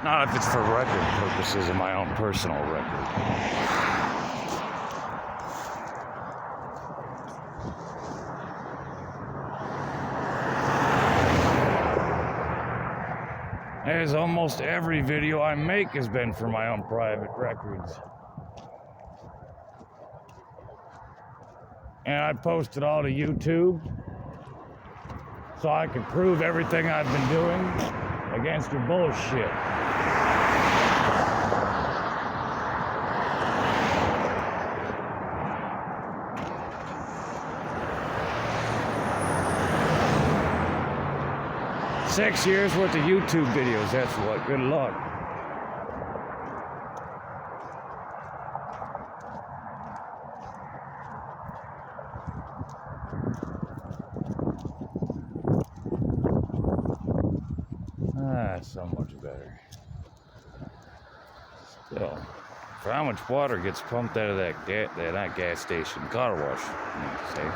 Not if it's for record purposes of my own personal record. As almost every video I make has been for my own private records. And I post it all to YouTube so I can prove everything I've been doing against your bullshit. Six years worth of YouTube videos, that's what. Good luck. So much better. Still, for how much water gets pumped out of that not gas station, car wash, I mean to say.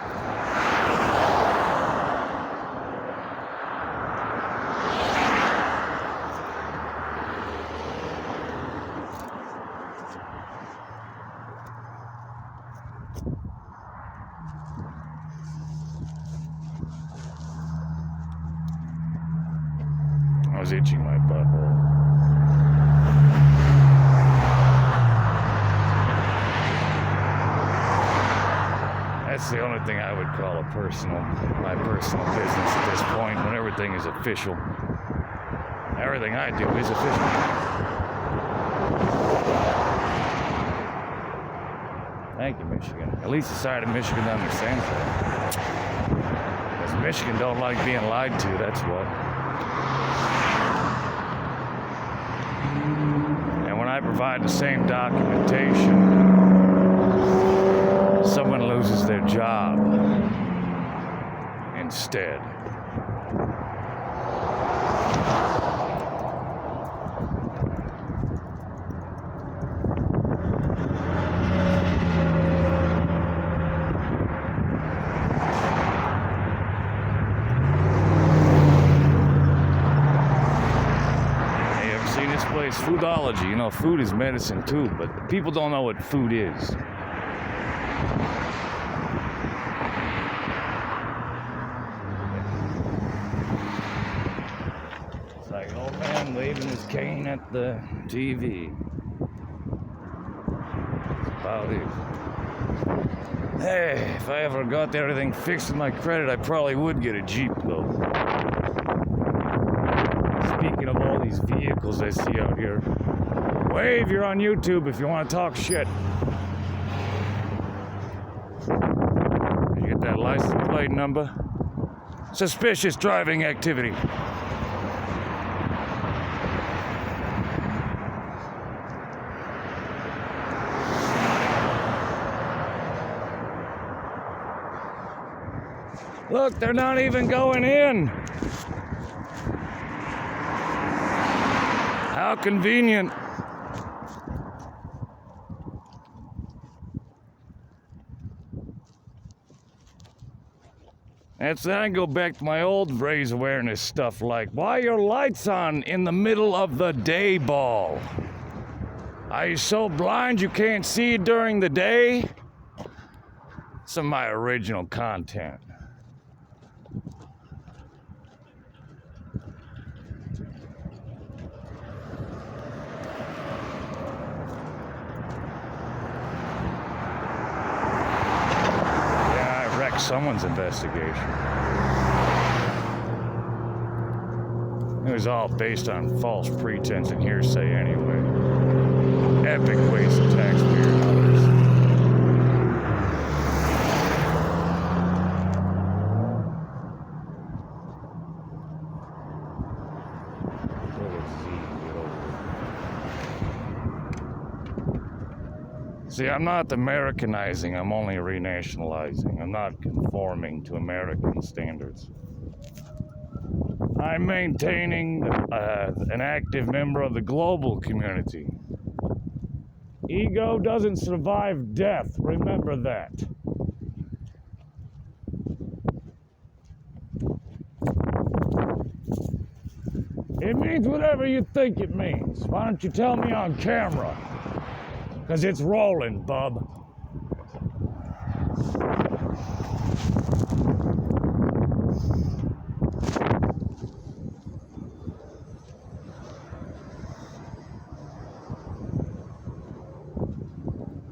I was itching my butthole. That's the only thing I would call my personal business at this point, when everything is official. Everything I do is official. Thank you, Michigan. At least the side of Michigan understands that. Because Michigan don't like being lied to, that's what. And when I provide the same documentation, someone loses their job instead. Place foodology, you know, food is medicine too, but people don't know what food is. It's like an old man waving his cane at the TV. That's about it. Hey, if I ever got everything fixed with my credit, I probably would get a Jeep though. Speaking of all these vehicles I see out here, wave, you're on YouTube if you want to talk shit. You get that license plate number? Suspicious driving activity. Look, they're not even going in. How convenient. I go back to my old raise awareness stuff like, why are your lights on in the middle of the day ball? Are you so blind you can't see during the day? Some of my original content. Someone's investigation. It was all based on false pretense and hearsay anyway. Epic waste of taxpayer dollars. See, I'm not Americanizing, I'm only renationalizing. I'm not conforming to American standards. I'm maintaining an active member of the global community. Ego doesn't survive death, remember that. It means whatever you think it means. Why don't you tell me on camera? Because it's rolling, bub.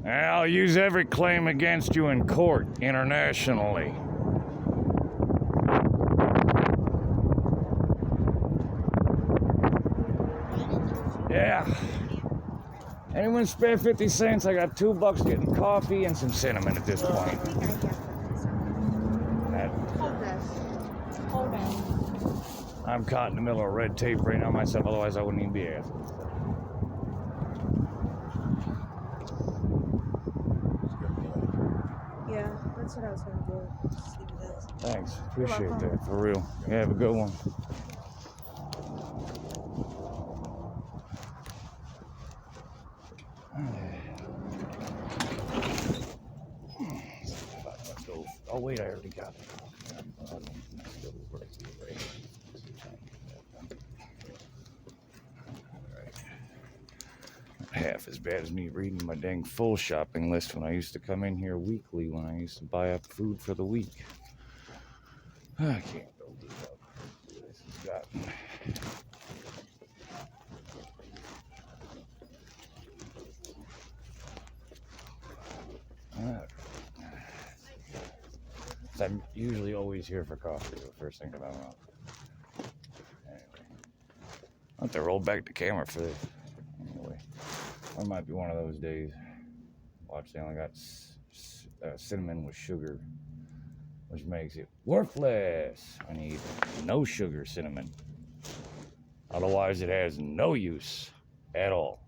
I'll use every claim against you in court internationally. Yeah. Anyone spare 50 cents? I got $2 getting coffee and some cinnamon at this point. Hold it. I'm caught in the middle of red tape right now myself, otherwise I wouldn't even be asking. Yeah, that's what I was gonna do. Just leave it as. Thanks. Appreciate that. For real. Yeah, have a good one. Oh wait, I already got it. Half as bad as me reading my dang full shopping list when I used to come in here weekly when I used to buy up food for the week. I can't build this up. This has gotten. I'm usually always here for coffee, the first thing that I'm on. Anyway, I'll have to roll back the camera for this. Anyway, it might be one of those days. Watch, they only got cinnamon with sugar, which makes it worthless. I need no sugar cinnamon. Otherwise, it has no use at all.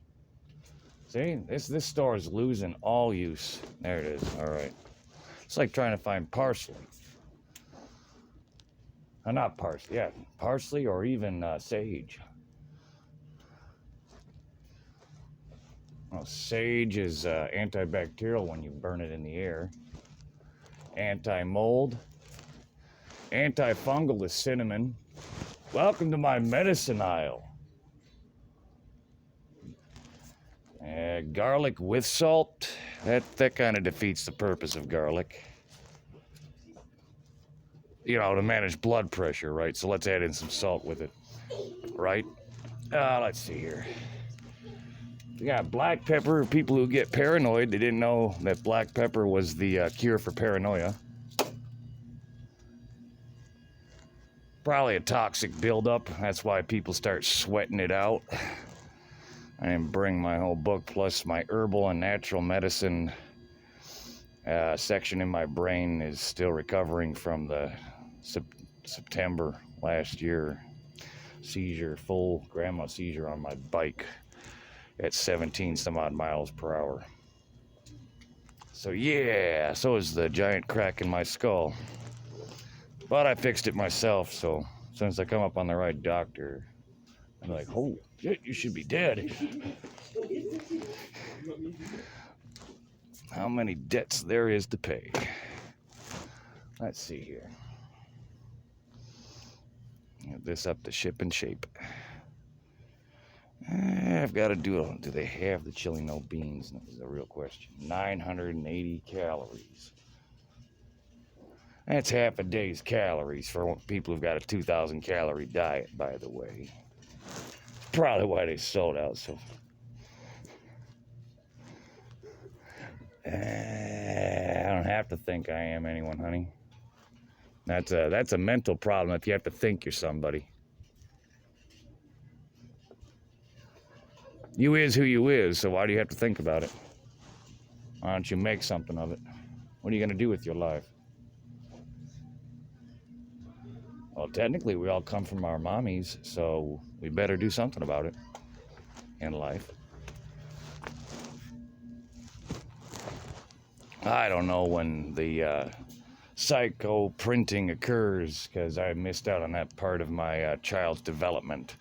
See, this store is losing all use. There it is. All right. It's like trying to find parsley. Not parsley, yeah, parsley or even sage. Well, sage is antibacterial when you burn it in the air. Anti-mold. Antifungal is cinnamon. Welcome to my medicine aisle. Garlic with salt. That kind of defeats the purpose of garlic. You know, to manage blood pressure, right? So let's add in some salt with it, right? Let's see here. We got black pepper. People who get paranoid, they didn't know that black pepper was the cure for paranoia. Probably a toxic buildup. That's why people start sweating it out. I didn't bring my whole book, plus my herbal and natural medicine section in my brain is still recovering from the September last year seizure, full grandma seizure on my bike at 17 some odd miles per hour. So yeah, so is the giant crack in my skull. But I fixed it myself, so as soon as I come up on the right doctor, I'm like, oh, shit, you should be dead. How many debts there is to pay. Let's see here. Get this up to ship and shape. I've got to do they have the chili no beans? That is a real question. 980 calories. That's half a day's calories for people who've got a 2,000 calorie diet, by the way. Probably why they sold out so. I don't have to think I am anyone, honey. That's a mental problem if you have to think you're somebody. You is who you is, so why do you have to think about it? Why don't you make something of it? What are you going to do with your life? Well, technically, we all come from our mommies, so we better do something about it in life. I don't know when the psycho printing occurs, because I missed out on that part of my child's development.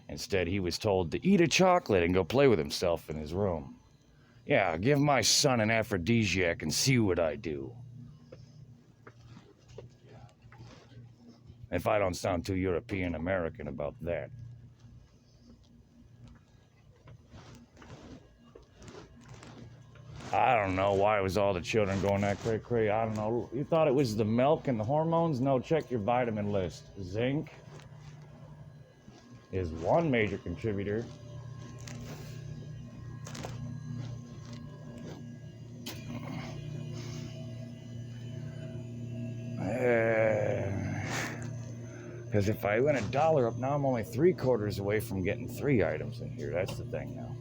Instead, he was told to eat a chocolate and go play with himself in his room. Yeah, give my son an aphrodisiac and see what I do. If I don't sound too European American about that. I don't know why it was all the children going that cray-cray. I don't know. You thought it was the milk and the hormones? No, check your vitamin list. Zinc is one major contributor. Because if I went $1 up, now I'm only 3/4 away from getting 3 items in here. That's the thing now.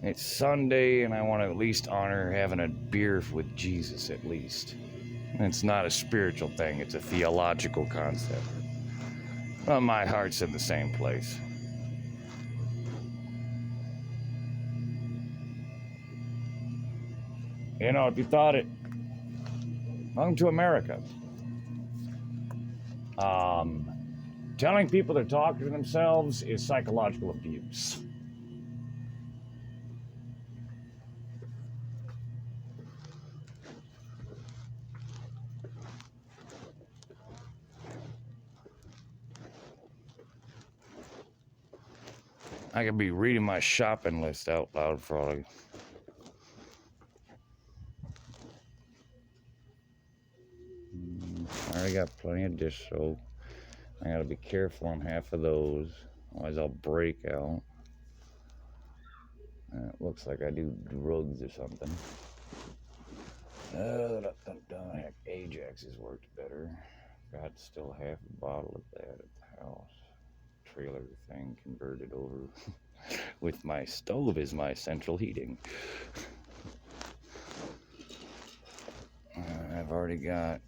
It's Sunday, and I want to at least honor having a beer with Jesus, at least. And it's not a spiritual thing, it's a theological concept. Well, my heart's in the same place. You know, if you thought it, welcome to America. Telling people they're talking to themselves is psychological abuse. I could be reading my shopping list out loud for all of you. I already got plenty of dish soap. I gotta be careful on half of those, otherwise I'll break out. It looks like I do drugs or something. Heck, Ajax has worked better. Got still half a bottle of that at the house. Trailer thing converted over with my stove as my central heating. I've already got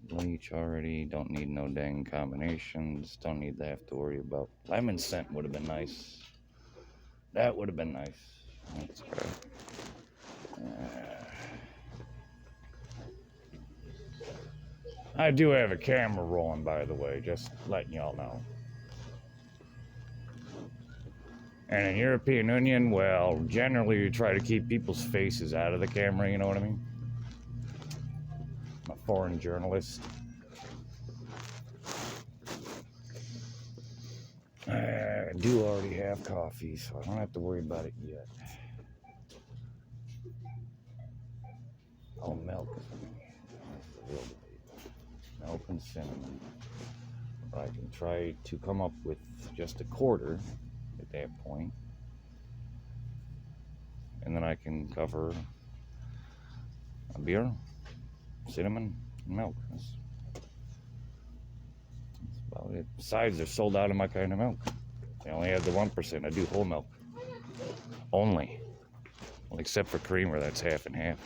bleach already. Don't need no dang combinations. Don't need to have to worry about. Lemon scent would have been nice. That would have been nice. That's great. I do have a camera rolling, by the way, just letting y'all know. And in European Union, well, generally you try to keep people's faces out of the camera, you know what I mean? I'm a foreign journalist. I do already have coffee, so I don't have to worry about it yet. Oh, milk. That's the real debate. Milk and cinnamon. I can try to come up with just 1/4 at that point. And then I can cover a beer, cinnamon, and milk. That's about it. Besides, they're sold out of my kind of milk. They only have the 1%. I do whole milk. Only. Well, except for creamer, that's half and half.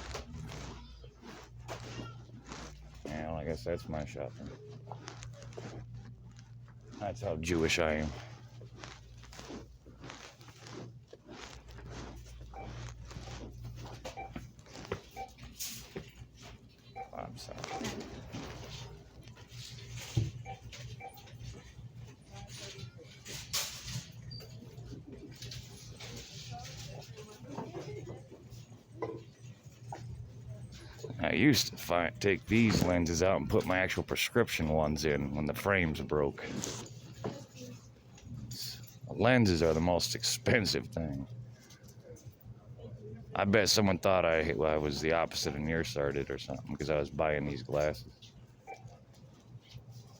Well, I guess that's my shopping. That's how Jewish I am. I'm sorry. I used to take these lenses out and put my actual prescription ones in when the frames broke. Lenses are the most expensive thing. I bet someone thought I was the opposite of nearsighted or something because I was buying these glasses.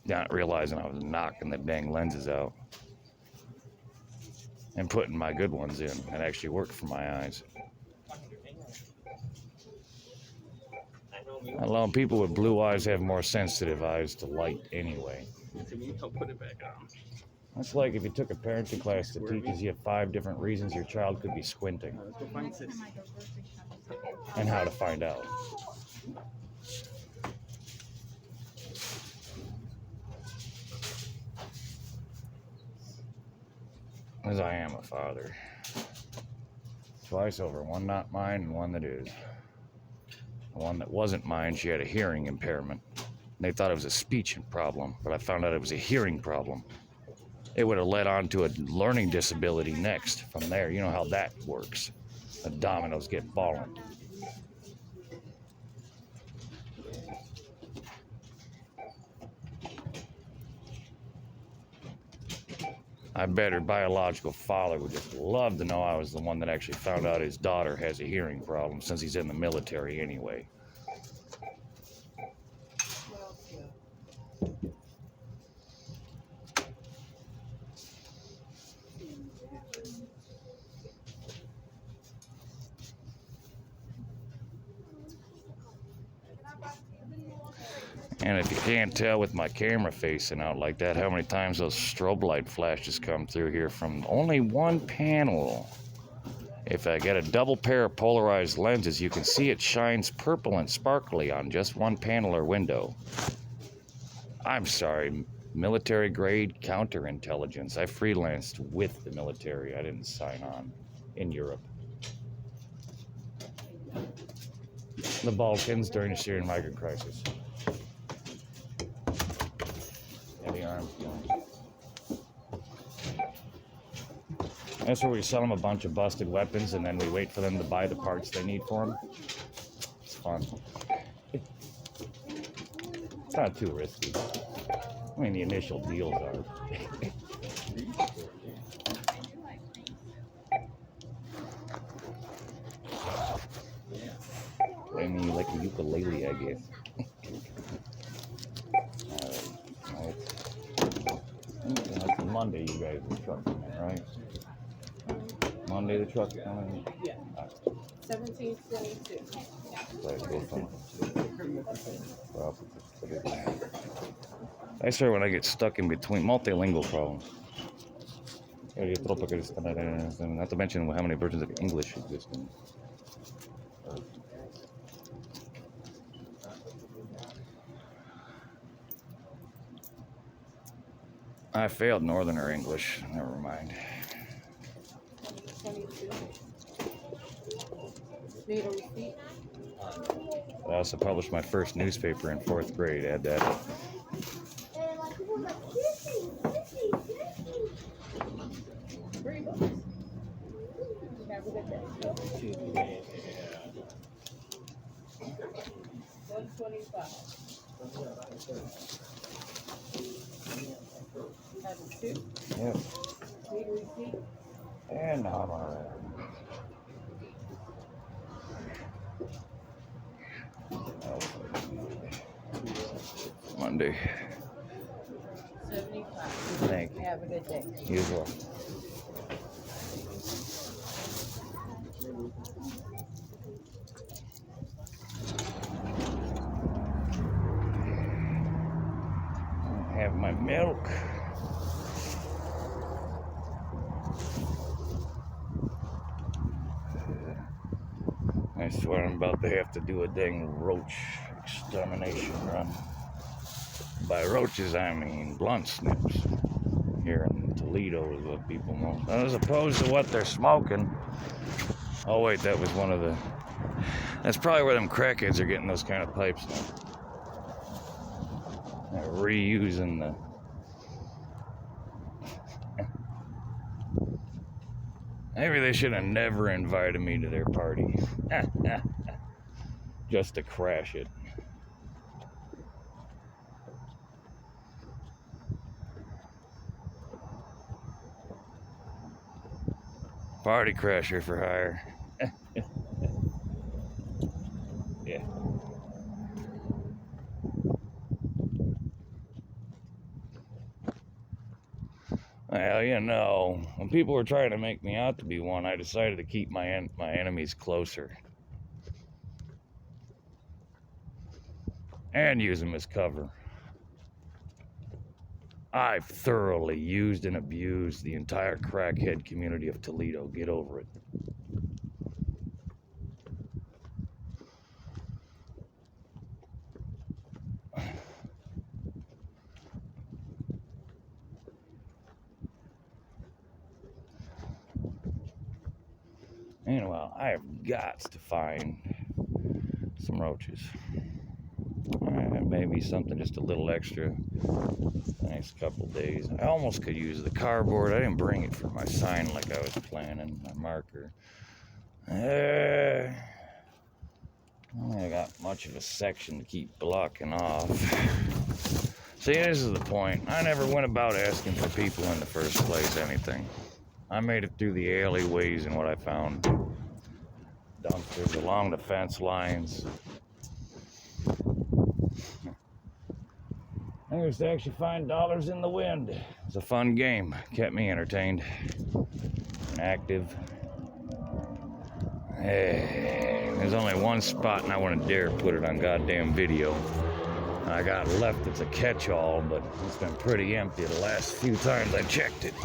Not realizing I was knocking the dang lenses out and putting my good ones in. It actually worked for my eyes. Alone, people with blue eyes have more sensitive eyes to light anyway. I'll put it back on. It's like if you took a parenting class that teaches you 5 different reasons your child could be squinting Let's go find 6. and how to find out. As I am a father. Twice over, one not mine and one that is. The one that wasn't mine, she had a hearing impairment. They thought it was a speech problem, but I found out it was a hearing problem. It would have led on to a learning disability next from there. You know how that works. The dominoes get falling. I bet her biological father would just love to know I was the one that actually found out his daughter has a hearing problem, since he's in the military anyway. Well, yeah. And if you can't tell with my camera facing out like that, how many times those strobe light flashes come through here from only one panel. If I get a double pair of polarized lenses, you can see it shines purple and sparkly on just one panel or window. I'm sorry, military grade counterintelligence. I freelanced with the military. I didn't sign on in Europe. The Balkans during the Syrian migrant crisis. Heavy arms. That's where we sell them a bunch of busted weapons and then we wait for them to buy the parts they need for them. It's fun. It's not too risky. I mean, the initial deals are. I mean, you like a ukulele, I guess. It's Monday, you guys are trucking, right? Monday the truck coming? Yeah. 1722. Right, go from. I swear when I get stuck in between multilingual problems. Not to mention how many versions of English exist in. I failed Northerner English. Never mind. 22. Need a receipt? I also published my first newspaper in 4th grade. Add that. Free books. Have a good day. 125. Have a two. Yep. Need a receipt? And I'm alright. Monday. 75. Thank you. Have a good day. You as well. Have my milk. I swear I'm about to have to do a dang roach extermination run. By roaches, I mean blunt snips. Here in Toledo is what people know. As opposed to what they're smoking. Oh wait, that was one of the... That's probably where them crackheads are getting those kind of pipes now. They're reusing the... Maybe they should have never invited me to their party. Just to crash it. Party crasher for hire. Yeah. Well, you know, when people were trying to make me out to be one, I decided to keep my enemies closer. And use them as cover. I've thoroughly used and abused the entire crackhead community of Toledo. Get over it. Meanwhile, I have got to find some roaches. Maybe something just a little extra the next couple days. I almost could use the cardboard. I didn't bring it for my sign like I was planning, my marker. I got much of a section to keep blocking off. See, this is the point. I never went about asking for people in the first place anything. I made it through the alleyways and what I found. Dumpsters along the fence lines. I used to actually find dollars in the wind. It was a fun game. Kept me entertained and active. Hey, there's only one spot and I wouldn't dare put it on goddamn video. I got left as a catch-all, but it's been pretty empty the last few times I checked it.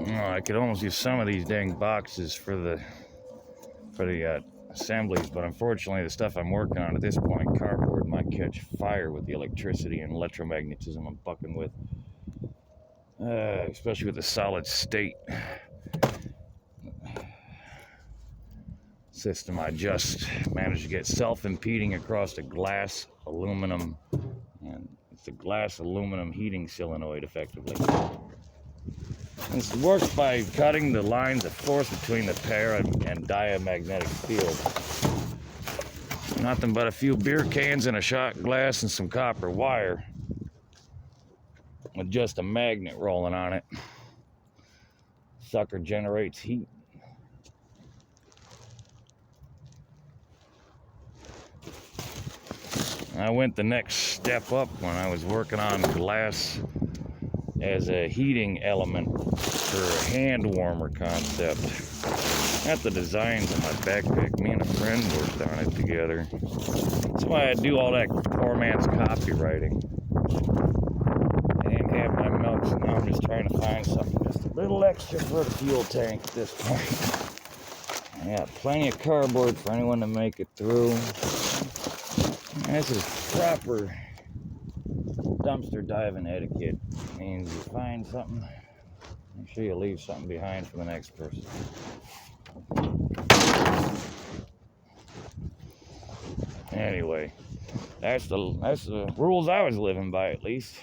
I could almost use some of these dang boxes for the assemblies, but unfortunately the stuff I'm working on at this point, cardboard, might catch fire with the electricity and electromagnetism I'm fucking with. Especially with the solid state system. I just managed to get self-impeding across the glass aluminum, and it's a glass aluminum heating solenoid effectively. This works by cutting the lines of force between the para and diamagnetic field. Nothing but a few beer cans and a shot glass and some copper wire with just a magnet rolling on it. Sucker generates heat. I went the next step up when I was working on glass as a heating element for a hand warmer concept. Got the designs in my backpack. Me and a friend worked on it together. That's why I do all that poor man's copywriting. I didn't have my milk, so now I'm just trying to find something just a little extra for the fuel tank at this point. I got plenty of cardboard for anyone to make it through. This is proper dumpster diving etiquette. It means you find something, make sure you leave something behind for the next person. Anyway, that's the rules I was living by, at least.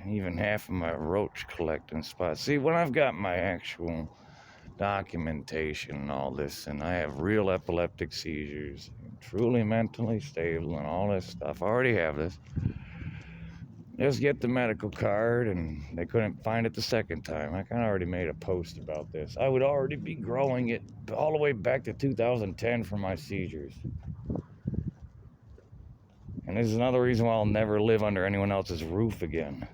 Even half of my roach collecting spots. See, when I've got my actual documentation and all this, and I have real epileptic seizures, truly mentally stable and all this stuff, I already have this. Just get the medical card, and they couldn't find it the second time. I kind of already made a post about this. I would already be growing it all the way back to 2010 for my seizures. And this is another reason why I'll never live under anyone else's roof again.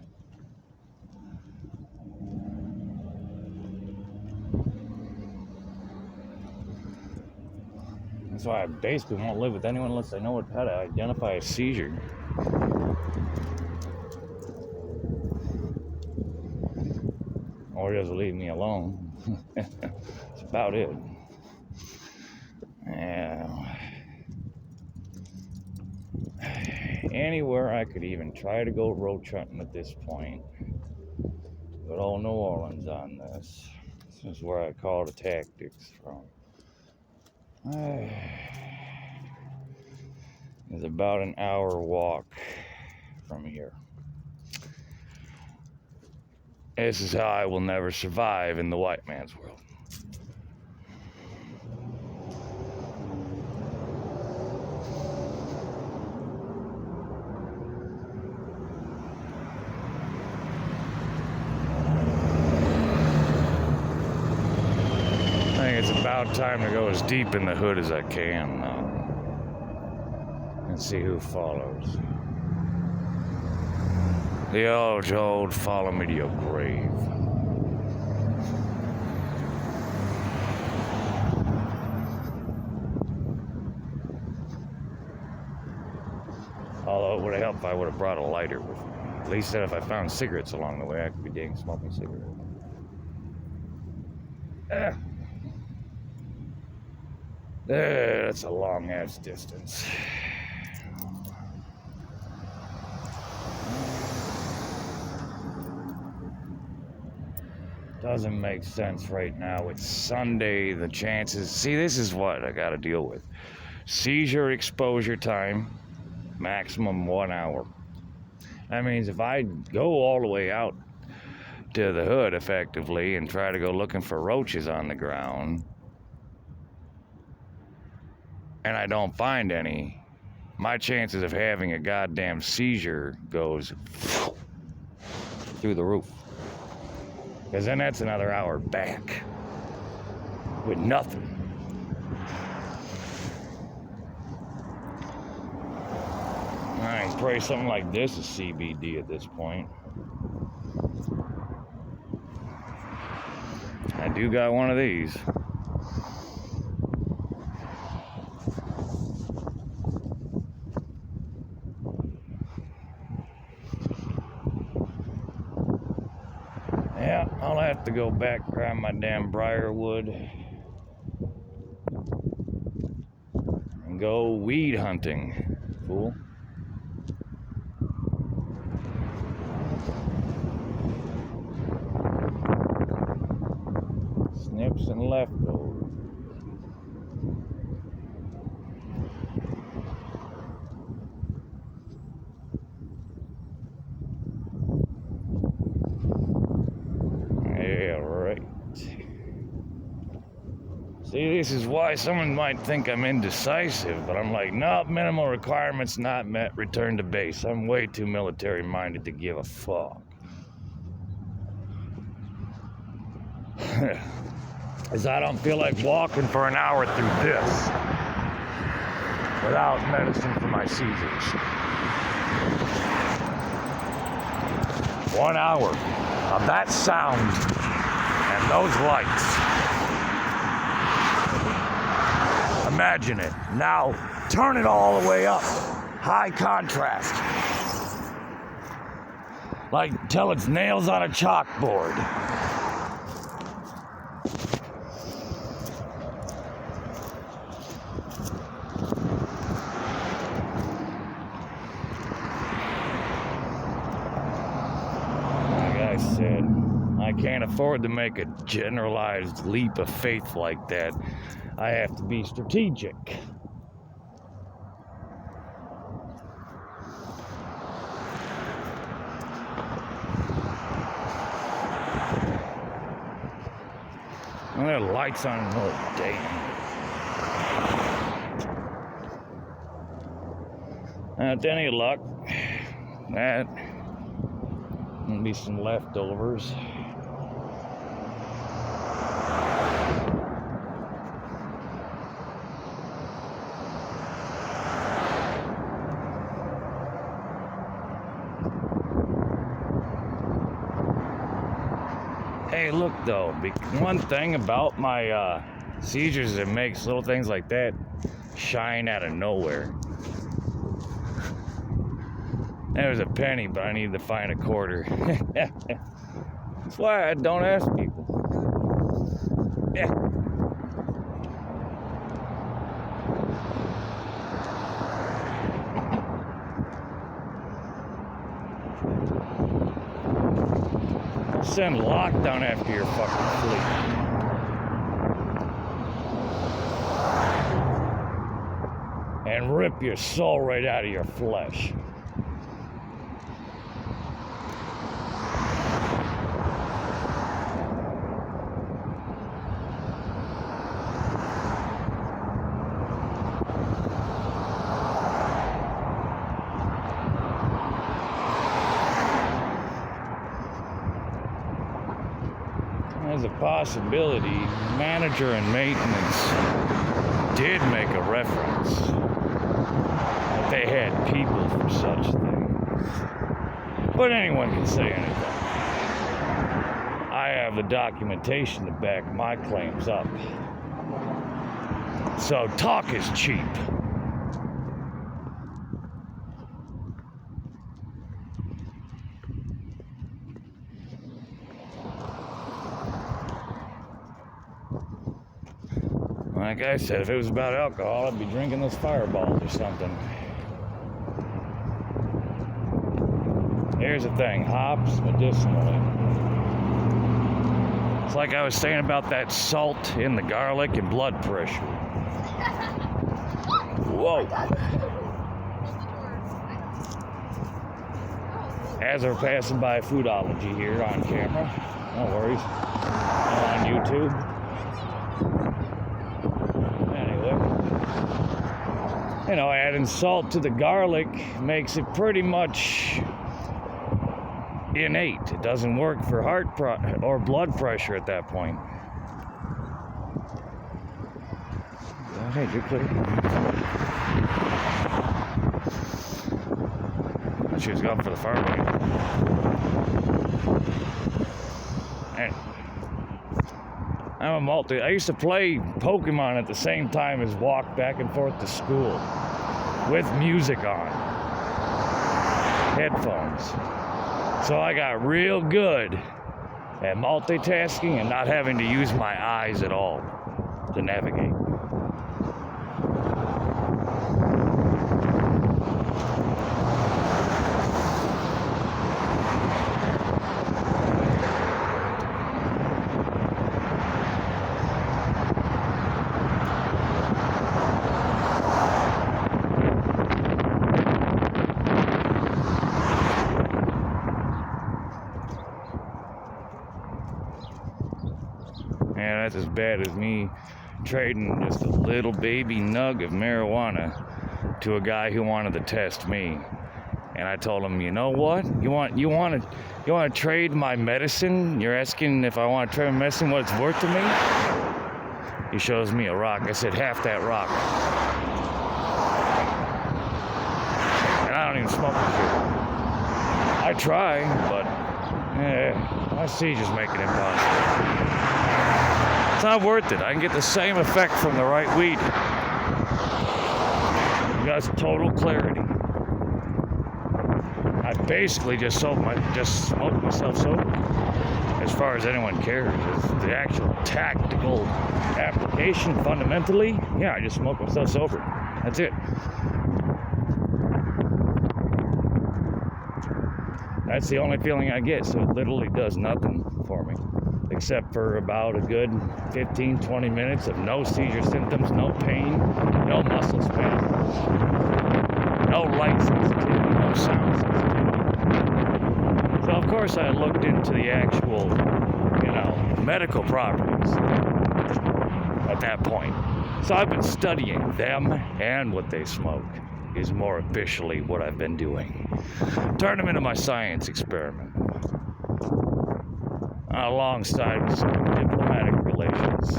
That's why I basically won't live with anyone unless they know how to identify a seizure. Or just leave me alone. That's about it. Yeah. Anywhere I could even try to go roach hunting at this point. But all New Orleans on this. This is where I call the tactics from. It's about an hour walk from here. This is how I will never survive in the white man's world. It's about time to go as deep in the hood as I can now and see who follows. The old follow me to your grave. Although it would have helped if I would have brought a lighter with me. At least then if I found cigarettes along the way, I could be dang smoking cigarettes. That's a long ass distance. Doesn't make sense right now. It's Sunday. The chances. See, this is what I got to deal with. Seizure exposure time, maximum 1 hour. That means if I go all the way out to the hood effectively and try to go looking for roaches on the ground and I don't find any, my chances of having a goddamn seizure goes through the roof. Because then that's another hour back with nothing. I can pray something like this is CBD at this point. I do got one of these. Yeah, I'll have to go back, grab my damn briarwood, and go weed hunting. Fool. Snips and leftovers. Yeah, right. See, this is why someone might think I'm indecisive, but I'm like, no, minimal requirements not met, return to base. I'm way too military-minded to give a fuck. Because I don't feel like walking for an hour through this without medicine for my seizures. 1 hour of that sound and those lights. Imagine it. Now turn it all the way up. High contrast. Like till it's nails on a chalkboard. Said, I can't afford to make a generalized leap of faith like that. I have to be strategic. Well, there are lights on another day. With any luck, that will be some leftovers. Hey, look though, one thing about my seizures is it makes little things like that shine out of nowhere. There's a penny, but I need to find a quarter. That's why I don't ask people. Yeah. Send lockdown after your fucking fleet. And rip your soul right out of your flesh. There's a possibility manager and maintenance did make a reference that they had people for such things. But anyone can say anything. I have the documentation to back my claims up. So talk is cheap. Like I said, if it was about alcohol, I'd be drinking those fireballs or something. Here's the thing, hops medicinally. It's like I was saying about that salt in the garlic and blood pressure. Whoa. As we're passing by Foodology here on camera. No worries. On YouTube. Anyway. You know, adding salt to the garlic makes it pretty much innate. It doesn't work for or blood pressure at that point. Hey, you're clear. She was going for the far right. And I'm a I used to play Pokemon at the same time as walk back and forth to school with music on, headphones. So I got real good at multitasking and not having to use my eyes at all to navigate. Man, that's as bad as me trading just a little baby nug of marijuana to a guy who wanted to test me. And I told him, you know what? You want to trade my medicine? You're asking if I want to trade my medicine, what it's worth to me? He shows me a rock. I said, half that rock. And I don't even smoke this shit. I try, but my siege is making it impossible. It's not worth it. I can get the same effect from the right weed. That's total clarity. I basically just smoked myself sober. As far as anyone cares, it's the actual tactical application fundamentally. Yeah, I just smoked myself sober. That's it. That's the only feeling I get, so it literally does nothing for me. Except for about a good 15, 20 minutes of no seizure symptoms, no pain, no muscle spasms, no light sensitivity, no sound sensitivity. So of course I looked into the actual, medical properties at that point. So I've been studying them and what they smoke is more officially what I've been doing. Turn them into my science experiment. Alongside with some diplomatic relations,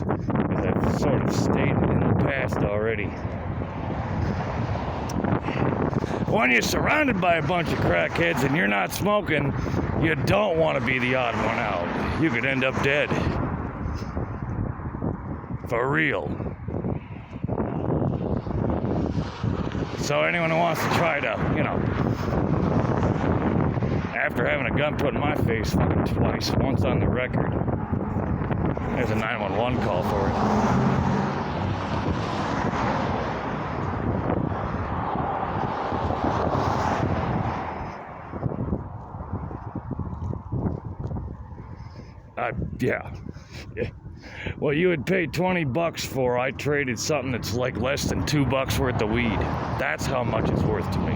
as I've sort of stated in the past already. When you're surrounded by a bunch of crackheads and you're not smoking, you don't want to be the odd one out. You could end up dead. For real. So anyone who wants to try to, after having a gun put in my face fucking twice, once on the record, there's a 911 call for it. Yeah. Well, you had paid $20 for, I traded something that's like less than $2 worth of weed. That's how much it's worth to me.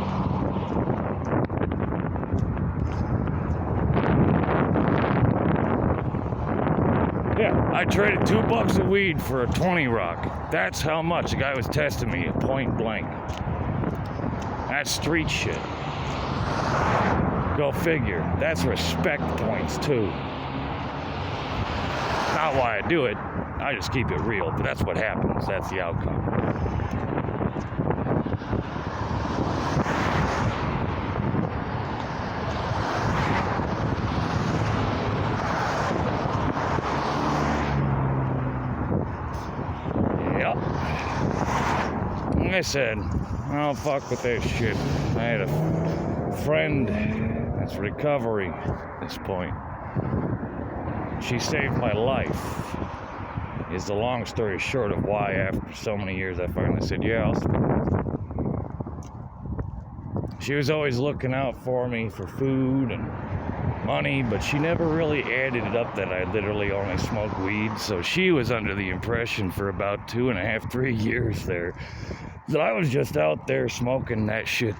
Yeah, I traded $2 of weed for a 20 rock. That's how much. The guy was testing me at point blank. That's street shit. Go figure. That's respect points too. Not why I do it. I just keep it real, but that's what happens. That's the outcome. Yep. Like I said, I don't fuck with that shit. I had a friend that's recovery at this point. She saved my life, is the long story short of why after so many years I finally said, yeah, I'll smoke. She was always looking out for me for food and money, but she never really added it up that I literally only smoke weed. So she was under the impression for about 2.5, 3 years there that I was just out there smoking that shit.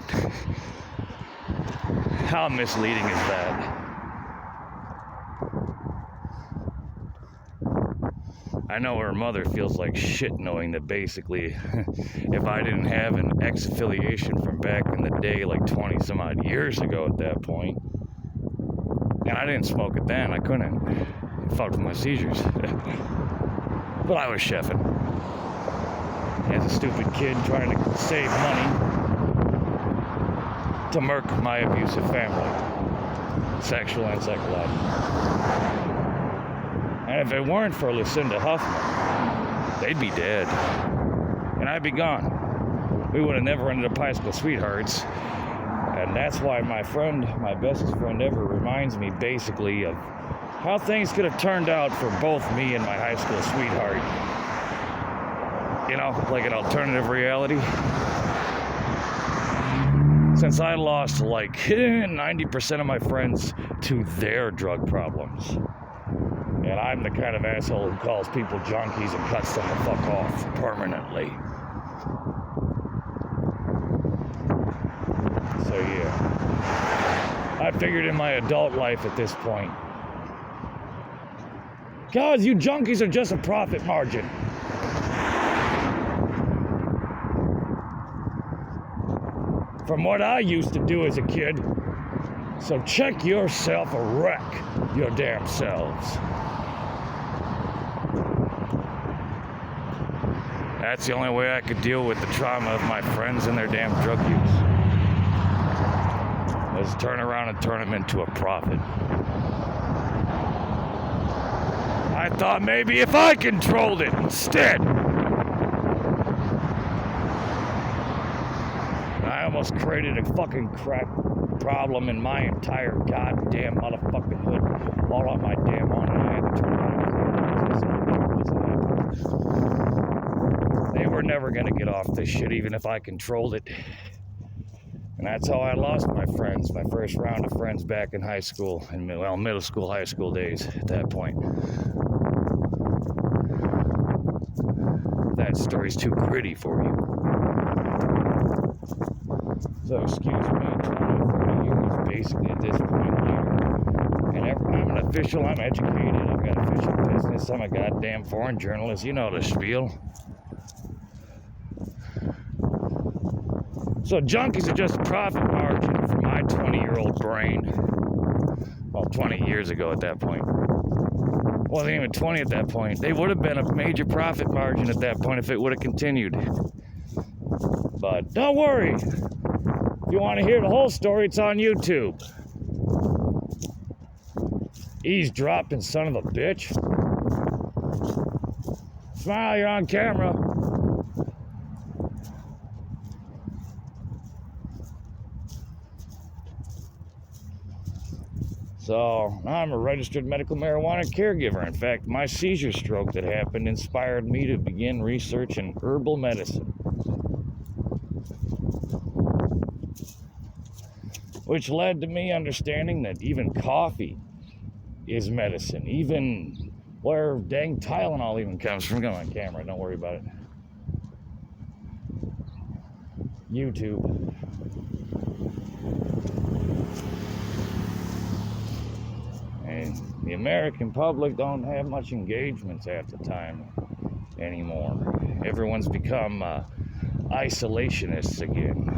How misleading is that? I know her mother feels like shit knowing that basically if I didn't have an ex-affiliation from back in the day, like 20 some odd years ago at that point, and I didn't smoke it then, I couldn't. It fucked with my seizures. But I was chefing. As a stupid kid trying to save money to murk my abusive family. Sexual and psychological. And if it weren't for Lucinda Huffman, they'd be dead. And I'd be gone. We would have never ended up high school sweethearts. And that's why my friend, my bestest friend ever, reminds me basically of how things could have turned out for both me and my high school sweetheart. You know, like an alternative reality. Since I lost like 90% of my friends to their drug problems. And I'm the kind of asshole who calls people junkies and cuts them the fuck off permanently. So yeah. I figured in my adult life at this point, guys, you junkies are just a profit margin. From what I used to do as a kid. So check yourself a wreck, your damn selves. That's the only way I could deal with the trauma of my friends and their damn drug use. Was turn around and turn them into a profit. I thought maybe if I controlled it instead. I almost created a fucking crack problem in my entire goddamn motherfucking hood all on my damn own, and I had to turn around. They were never gonna get off this shit even if I controlled it. And that's how I lost my friends, my first round of friends back in high school, and well, middle school, high school days at that point. That story's too gritty for you. So excuse me, 20, 30 years basically at this point here. And I'm an official, I'm educated, I've got official business, I'm a goddamn foreign journalist, you know the spiel. So junkies are just a profit margin for my 20-year-old brain. Well, 20 years ago at that point. Wasn't even 20 at that point. They would have been a major profit margin at that point if it would have continued. But don't worry. If you want to hear the whole story, it's on YouTube. Eavesdropping son of a bitch. Smile, you're on camera. So, I'm a registered medical marijuana caregiver. In fact, my seizure stroke that happened inspired me to begin research in herbal medicine. Which led to me understanding that even coffee is medicine. Even where dang Tylenol even comes from. Come on camera, don't worry about it. YouTube. And the American public don't have much engagements half the time anymore. Everyone's become isolationists again.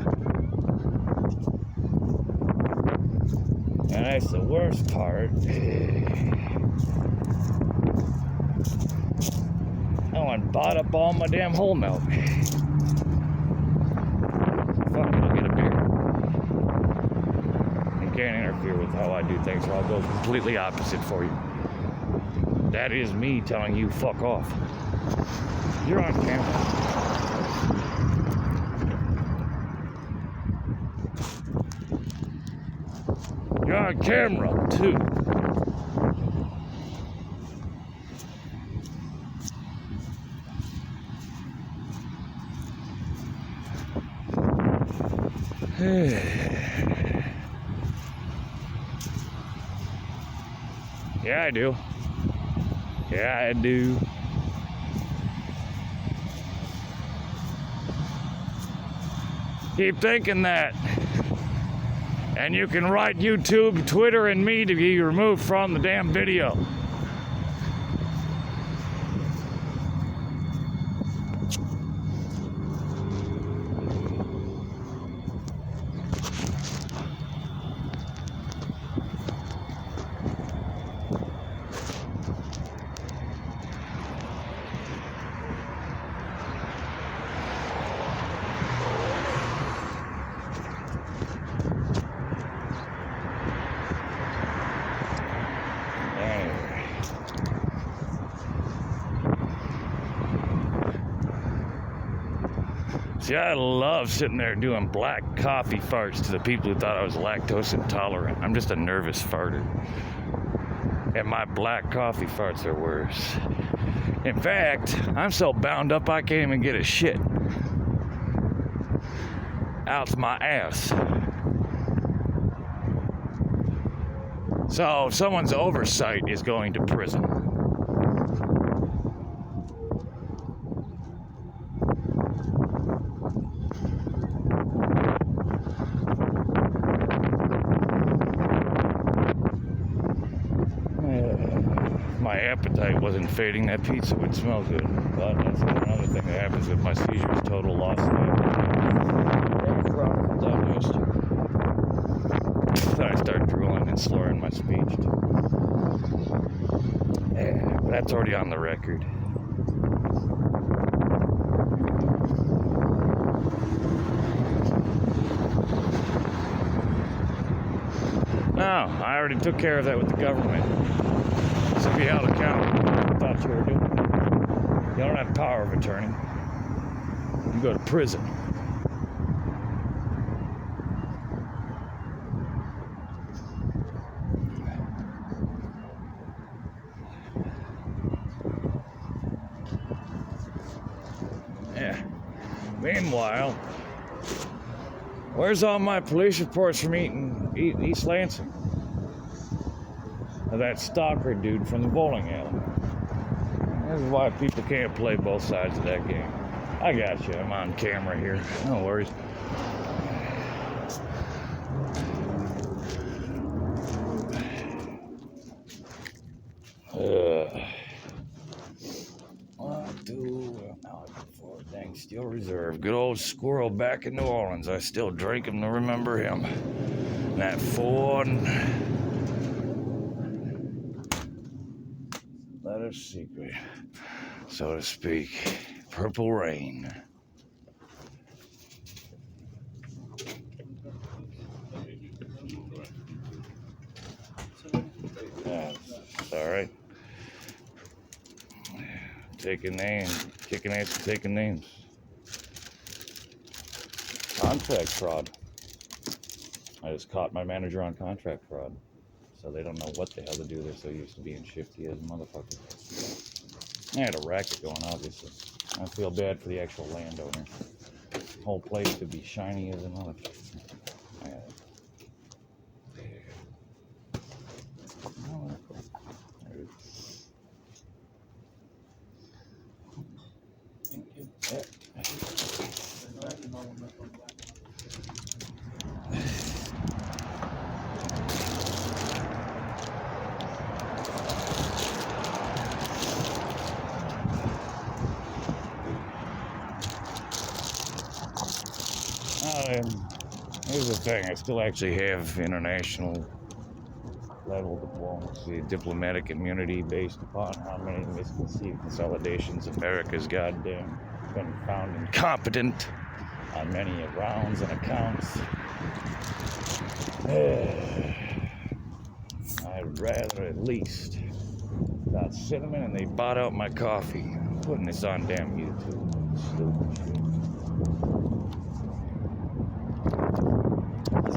And that's the worst part. Oh, and bought up all my damn whole milk. Fuck it, I'll get a beer. You can't interfere with how I do things, or I'll go completely opposite for you. That is me telling you, fuck off. You're on camera. You're on camera, too. Yeah, I do. Yeah, I do. Keep thinking that. And you can write YouTube, Twitter, and me to be removed from the damn video. See, I love sitting there doing black coffee farts to the people who thought I was lactose intolerant. I'm just a nervous farter. And my black coffee farts are worse. In fact, I'm so bound up I can't even get a shit out my ass. So someone's oversight is going to prison. My appetite wasn't fading. That pizza would smell good. But that's another thing that happens with my seizures, total loss of appetite. Then I start drooling and slurring my speech. Yeah, but that's already on the record. No, I already took care of that with the government. So be held accountable. I thought you were doing it. You don't have power of attorney. You go to prison. Yeah. Meanwhile, where's all my police reports from East Lansing? That stalker dude from the bowling alley. This is why people can't play both sides of that game. I got you. I'm on camera here. No worries. Dang, Steel Reserve. Good old squirrel back in New Orleans. I still drink him to remember him. And that Ford. Letter secret, so to speak. Purple Rain. Yeah, it's all right. Taking names, kicking ass and taking names. Contract fraud. I just caught my manager on contract fraud. So they don't know what the hell to do. They're so used to being shifty as motherfuckers. I had a racket going, obviously. I feel bad for the actual landowner. The whole place could be shiny as a motherfucker. Here's the thing, I still actually have international level diplomacy, diplomatic immunity based upon how many misconceived consolidations America's goddamn been found incompetent on many rounds and accounts. I'd rather at least got cinnamon and they bought out my coffee. I'm putting this on damn YouTube. Stupid shit.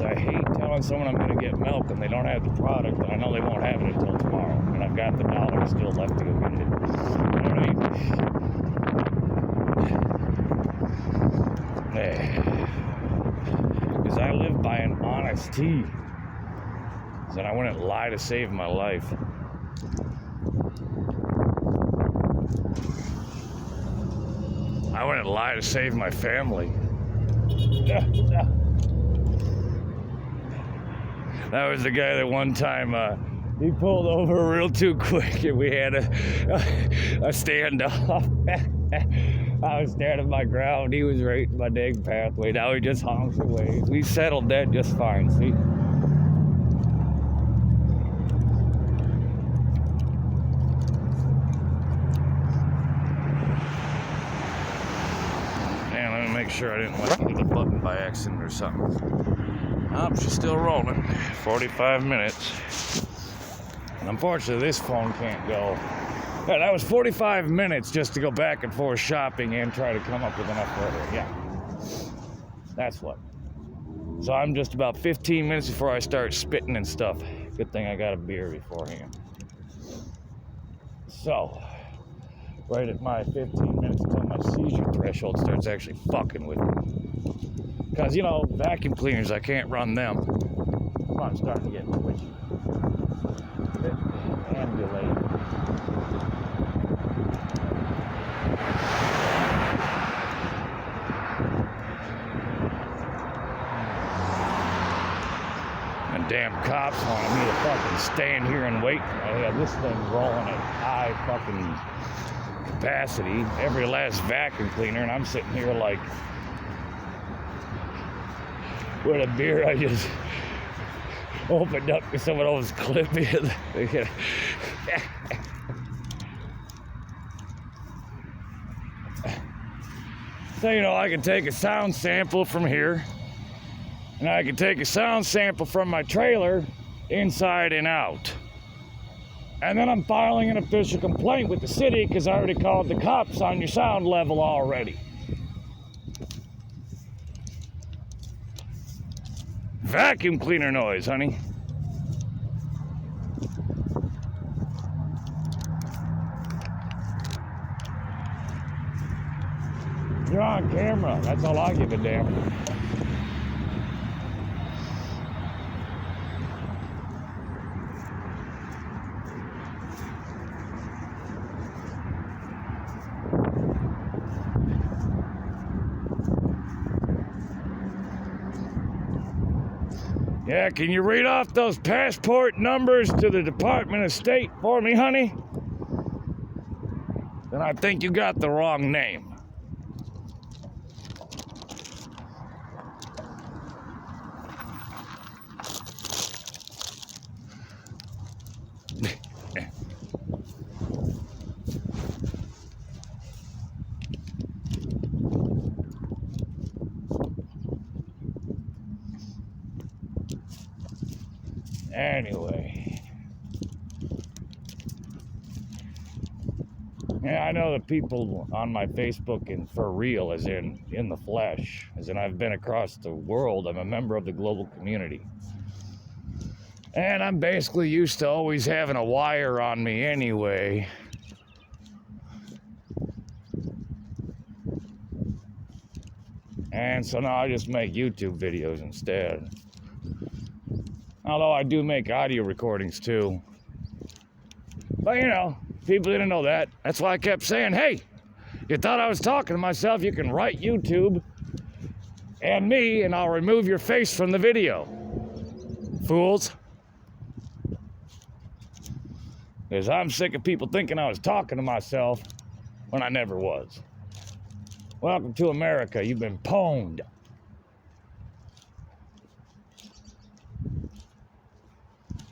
I hate telling someone I'm going to get milk and they don't have the product, and I know they won't have it until tomorrow, and I've got the dollar still left to go get it. You know what I mean? Because I live by an honesty. So I wouldn't lie to save my life. I wouldn't lie to save my family. That was the guy that one time he pulled over real too quick and we had a standoff. I was standing my ground. He was right in my dang pathway. Now he just honks away. We settled that just fine, see? Man, let me make sure I didn't hit the button by accident or something. Oh, she's still rolling. 45 minutes. And unfortunately, this phone can't go. Yeah, that was 45 minutes just to go back and forth shopping and try to come up with enough weather. Yeah. That's what. So I'm just about 15 minutes before I start spitting and stuff. Good thing I got a beer beforehand. So, right at my 15 minutes until my seizure threshold starts actually fucking with me. Because, you know, vacuum cleaners, I can't run them. Come on, I'm starting to get twitchy. Ambulate. And damn cops wanted me to fucking stand here and wait. I had this thing rolling at high fucking capacity, every last vacuum cleaner, and I'm sitting here like with a beer I just opened up to someone else's clip in. So, you know, I can take a sound sample from here, and I can take a sound sample from my trailer inside and out. And then I'm filing an official complaint with the city because I already called the cops on your sound level already. Vacuum cleaner noise, honey. You're on camera. That's all I give a damn. Yeah, can you read off those passport numbers to the Department of State for me, honey? Then I think you got the wrong name. Anyway, yeah, I know the people on my Facebook and for real, as in the flesh, as in I've been across the world. I'm a member of the global community. And I'm basically used to always having a wire on me anyway. And so now I just make YouTube videos instead. Although I do make audio recordings too. But you know, people didn't know that. That's why I kept saying, hey, you thought I was talking to myself, you can write YouTube and me, and I'll remove your face from the video. Fools. Because I'm sick of people thinking I was talking to myself when I never was. Welcome to America. You've been pwned.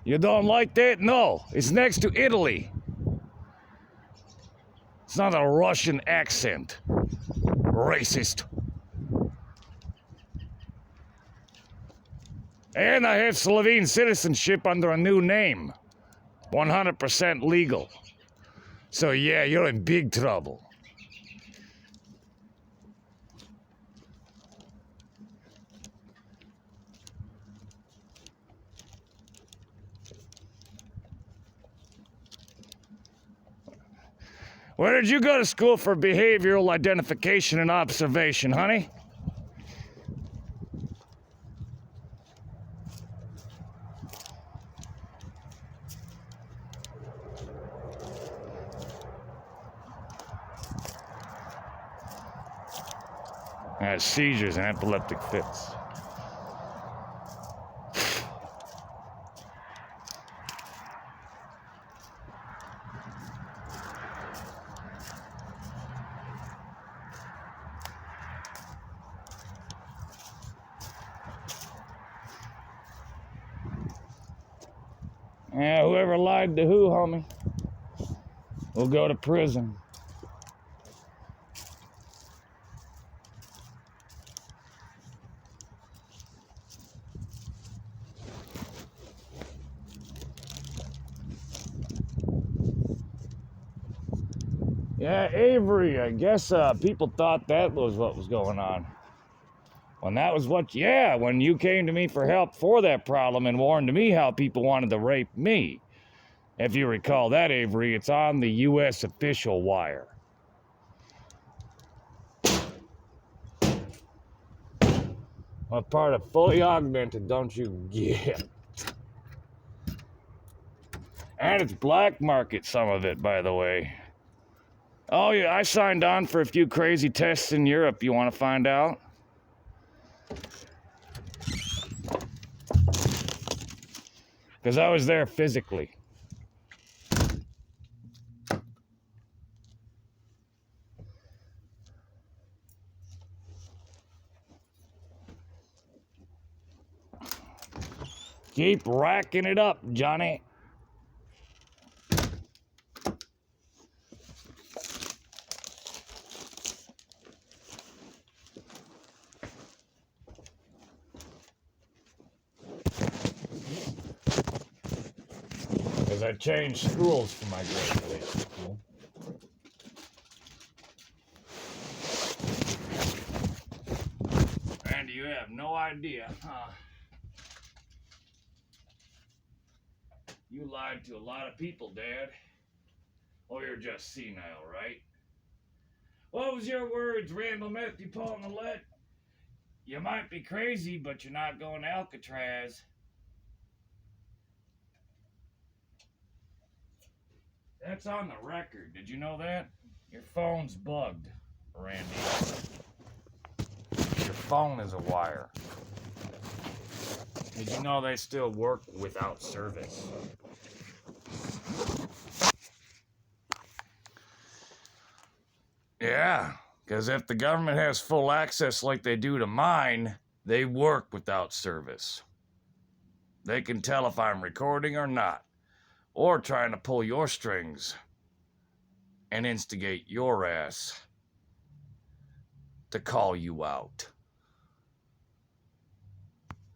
You don't like that? No. It's next to Italy. It's not a Russian accent. Racist. And I have Slovene citizenship under a new name. 100% legal. So yeah, you're in big trouble. Where did you go to school for behavioral identification and observation, honey? Seizures and epileptic fits. Yeah, whoever lied to who, homie, will go to prison. Yeah, Avery, I guess people thought that was what was going on. When that was when you came to me for help for that problem and warned me how people wanted to rape me. If you recall that, Avery, it's on the U.S. official wire. What part of fully augmented don't you get? And it's black market, some of it, by the way. Oh, yeah, I signed on for a few crazy tests in Europe. You want to find out? Because I was there physically. Keep racking it up, Johnny. Because I changed schools for my grade school. And you have no idea, huh? You lied to a lot of people, Dad. Oh, you're just senile, right? What was your words, Randall Matthew Paul Millette? You might be crazy, but you're not going to Alcatraz. That's on the record. Did you know that? Your phone's bugged, Randy. Your phone is a wire. Did you know they still work without service? Yeah, because if the government has full access like they do to mine, they work without service. They can tell if I'm recording or not, or trying to pull your strings and instigate your ass to call you out.